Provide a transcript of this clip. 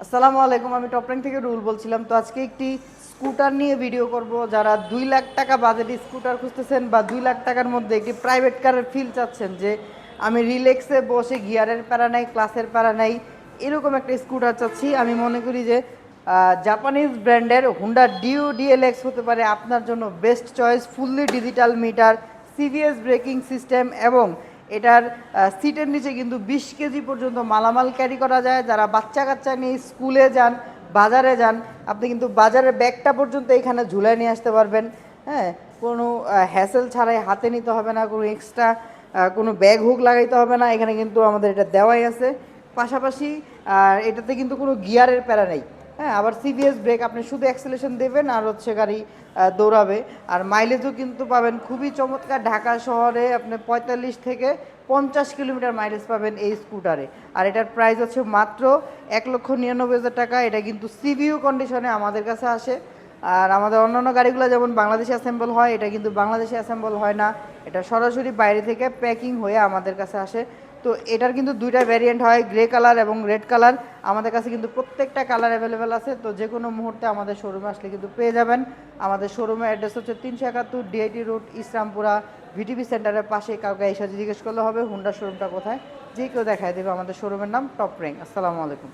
আসসালামু আলাইকুম, আমি টপ র্যাঙ্ক থেকে রুল বলছিলাম। তো আজকে একটি স্কুটার নিয়ে ভিডিও করব। যারা 2 লাখ টাকা বাজেটে স্কুটার খুঁজতেছেন বা 2 লাখ টাকার মধ্যে একটি প্রাইভেট কারের ফিল চাচ্ছেন, যে আমি রিল্যাক্সে বসে গিয়ারের প্যারা নাই, ক্লাসের প্যারা নাই, এরকম একটা স্কুটার চাচ্ছি। আমি মনে করি যে জাপানিজ ব্র্যান্ডের হুন্ডা ডিউ ডিএলএক্স হতে পারে আপনার জন্য best choice. Fully digital meter, CBS braking system এবং এটার সিটের নিচে কিন্তু 20 কেজি পর্যন্ত মালামাল ক্যারি করা যায়। যারা বাচ্চা কাচ্চা নিয়ে স্কুলে যান, বাজারে যান, আপনি কিন্তু বাজারের ব্যাগটা পর্যন্ত এখানে ঝুলায় নিয়ে আসতে পারবেন। হ্যাঁ, কোনো হ্যাসেল ছাড়াই হাতে নিতে হবে না, কোনো এক্সট্রা কোনো ব্যাগ হুক লাগাইতে হবে না। এখানে কিন্তু আমাদের এটা দেওয়াই আছে। পাশাপাশি এটাতে কিন্তু কোনো গিয়ারের প্যারা নেই। হ্যাঁ, আবার সিবিএস ব্রেক, আপনি শুধু অ্যাক্সেলেশন দেবেন আর হচ্ছে গাড়ি দৌড়াবে। আর মাইলেজও কিন্তু পাবেন খুবই চমৎকার। ঢাকা শহরে আপনি 45 থেকে 50 কিলোমিটার মাইলেজ পাবেন এই স্কুটারে। আর এটার প্রাইস হচ্ছে মাত্র 1,99,000 টাকা। এটা কিন্তু সিভিউ কন্ডিশনে আমাদের কাছে আসে। আর আমাদের অন্যান্য গাড়িগুলো যেমন বাংলাদেশে অ্যাসেম্বল হয়, এটা কিন্তু বাংলাদেশে অ্যাসেম্বল হয় না। এটা সরাসরি বাইরে থেকে প্যাকিং হয়ে আমাদের কাছে আসে। তো এটার কিন্তু দুইটা ভ্যারিয়েন্ট হয়, গ্রে কালার এবং রেড কালার। আমাদের কাছে কিন্তু প্রত্যেকটা কালার অ্যাভেলেবেল আছে। তো যে কোনো মুহূর্তে আমাদের শোরুমে আসলে কিন্তু পেয়ে যাবেন। আমাদের শোরুমের অ্যাড্রেস হচ্ছে 371 ডিআইটি রোড, ইসলামপুরা ভিটিপি সেন্টারের পাশে। কাউকে এসে জিজ্ঞেস করলে হবে হুন্ডা শোরুমটা কোথায়, যে কেউ দেখায় দেবে। আমাদের শোরুমের নাম টপ র্যাঙ্ক। আসসালামু আলাইকুম।